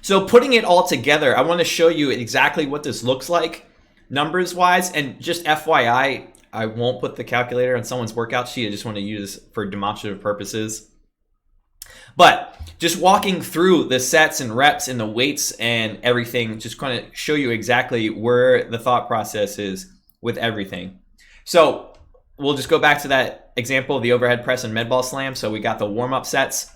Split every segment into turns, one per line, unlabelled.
So putting it all together, I want to show you exactly what this looks like numbers wise. And just FYI, I won't put the calculator on someone's workout sheet. I just want to use this for demonstrative purposes. But just walking through the sets and reps and the weights and everything, just kind of show you exactly where the thought process is with everything. So we'll just go back to that example of the overhead press and med ball slam. So we got the warm-up sets.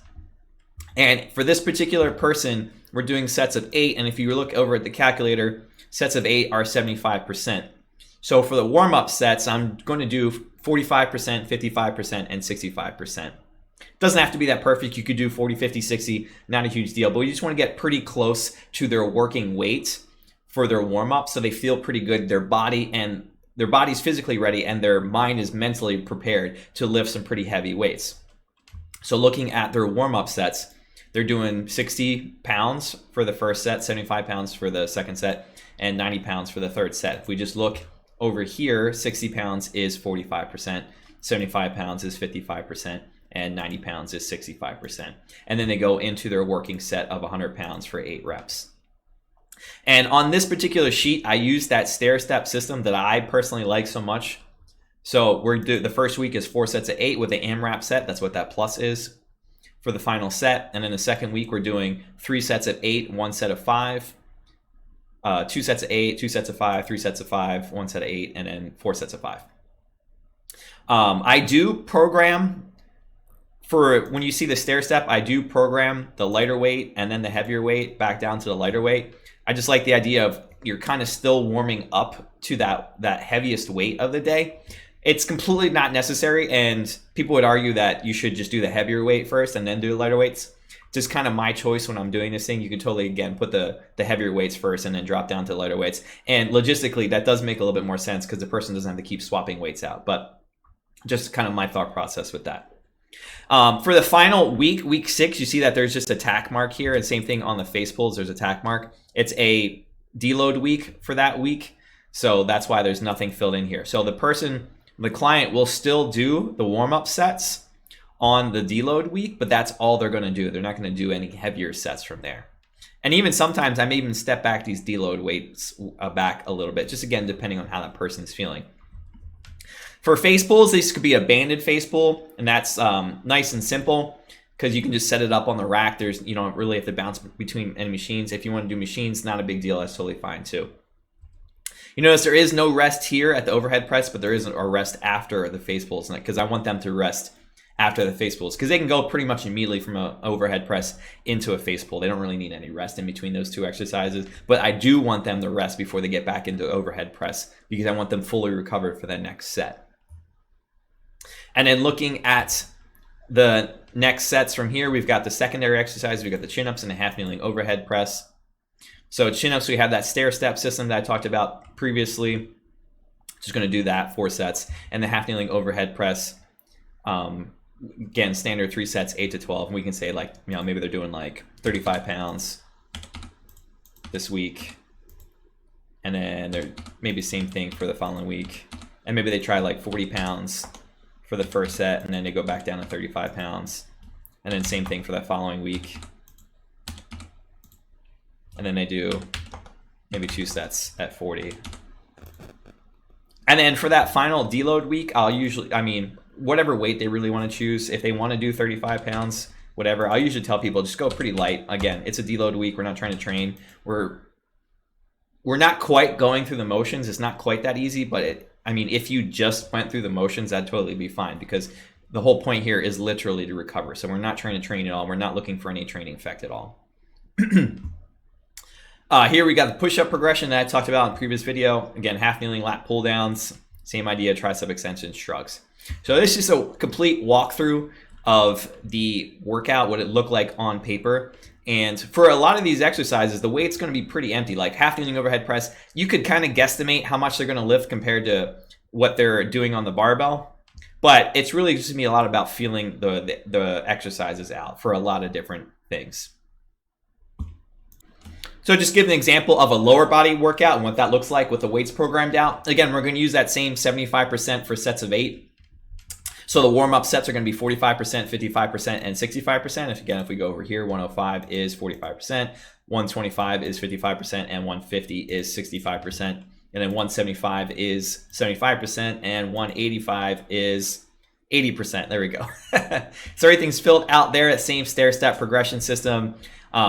And for this particular person, we're doing sets of 8. And if you look over at the calculator, sets of 8 are 75%. So for the warm-up sets, I'm going to do 45%, 55%, and 65%. Doesn't have to be that perfect. You could do 40, 50, 60, not a huge deal. But we just want to get pretty close to their working weight for their warm-up so they feel pretty good. Their body's physically ready and their mind is mentally prepared to lift some pretty heavy weights. So looking at their warm-up sets, they're doing 60 pounds for the first set, 75 pounds for the second set, and 90 pounds for the third set. If we just look over here, 60 pounds is 45%, 75 pounds is 55%, and 90 pounds is 65%. And then they go into their working set of 100 pounds for 8 reps. And on this particular sheet, I use that stair-step system that I personally like so much. So the first week is 4 sets of 8 with the AMRAP set. That's what that plus is for the final set. And then the second week, we're doing 3 sets of 8, 1 set of 5, 2 sets of 8, 2 sets of 5, 3 sets of 5, 1 set of 8, and then 4 sets of 5. I do program for when you see the stair step, I do program the lighter weight and then the heavier weight back down to the lighter weight. I just like the idea of you're kind of still warming up to that heaviest weight of the day. It's completely not necessary, and people would argue that you should just do the heavier weight first and then do the lighter weights. Just kind of my choice when I'm doing this thing. You can totally, again, put the heavier weights first and then drop down to lighter weights. And logistically, that does make a little bit more sense because the person doesn't have to keep swapping weights out. But just kind of my thought process with that. For the final week, week 6, you see that there's just a tack mark here, and same thing on the face pulls, there's a tack mark. It's a deload week for that week, so that's why there's nothing filled in here. So the client will still do the warm-up sets on the deload week, but that's all they're going to do. They're not going to do any heavier sets from there. And even sometimes I may even step back these deload weights back a little bit, just again, depending on how that person's feeling. For face pulls, this could be a banded face pull, and that's nice and simple because you can just set it up on the rack. You don't really have to bounce between any machines. If you want to do machines, not a big deal. That's totally fine too. You notice there is no rest here at the overhead press, but there is a rest after the face pulls because I want them to rest after the face pulls because they can go pretty much immediately from an overhead press into a face pull. They don't really need any rest in between those two exercises, but I do want them to rest before they get back into overhead press because I want them fully recovered for the next set. And then looking at the next sets from here, we've got the secondary exercise. We've got the chin-ups and the half-kneeling overhead press. So chin-ups, we have that stair-step system that I talked about previously. Just going to do that, 4 sets. And the half-kneeling overhead press, again, standard 3 sets, 8 to 12. And we can say, like, maybe they're doing like 35 pounds this week. And then they're maybe same thing for the following week. And maybe they try like 40 pounds for the first set, and then they go back down to 35 pounds. And then same thing for that following week. And then they do maybe 2 sets at 40. And then for that final deload week, whatever weight they really want to choose, if they want to do 35 pounds, whatever, I'll usually tell people just go pretty light. Again, it's a deload week. We're not trying to train. We're not quite going through the motions. It's not quite that easy, but if you just went through the motions, that'd totally be fine because the whole point here is literally to recover. So we're not trying to train at all. We're not looking for any training effect at all. Here we got the push-up progression that I talked about in the previous video. Again, half-kneeling lat pull-downs, same idea, tricep extensions, shrugs. So this is a complete walkthrough of the workout, what it looked like on paper. And for a lot of these exercises, the weight's going to be pretty empty. Like half-kneeling overhead press, you could kind of guesstimate how much they're going to lift compared to what they're doing on the barbell. But it's really just going to be a lot about feeling the exercises out for a lot of different things. So just give an example of a lower body workout and what that looks like with the weights programmed out. Again, we're going to use that same 75% for sets of 8. So the warm-up sets are going to be 45%, 55%, and 65%. If we go over here, 105 is 45%, 125 is 55%, and 150 is 65%. And then 175 is 75%, and 185 is 80%. There we go. So everything's filled out there, that same stair-step progression system.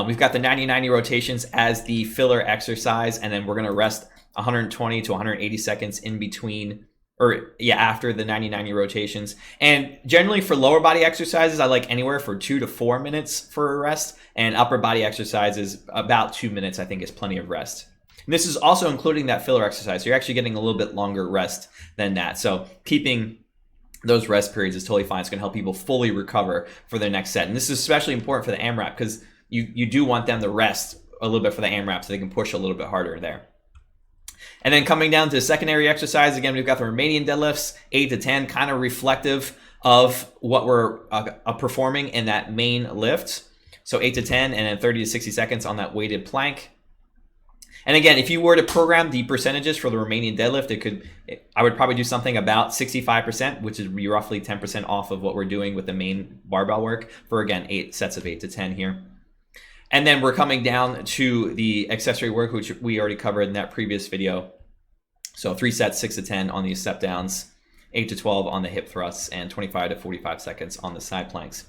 We've got the 90-90 rotations as the filler exercise, and then we're going to rest 120 to 180 seconds in between, after the 90-90 rotations. And generally for lower body exercises, I like anywhere for 2 to 4 minutes for a rest, and upper body exercises about 2 minutes, I think, is plenty of rest. And this is also including that filler exercise. So you're actually getting a little bit longer rest than that. So keeping those rest periods is totally fine. It's going to help people fully recover for their next set. And this is especially important for the AMRAP because you do want them to rest a little bit for the AMRAP so they can push a little bit harder there. And then coming down to the secondary exercise, again, we've got the Romanian deadlifts, 8 to 10, kind of reflective of what we're performing in that main lift. So 8 to 10, and then 30 to 60 seconds on that weighted plank. And again, if you were to program the percentages for the Romanian deadlift, I would probably do something about 65%, which is roughly 10% off of what we're doing with the main barbell work for, again, 8 sets of 8 to 10 here. And then we're coming down to the accessory work, which we already covered in that previous video. So 3 sets, 6 to 10 on these step downs, 8 to 12 on the hip thrusts, and 25 to 45 seconds on the side planks.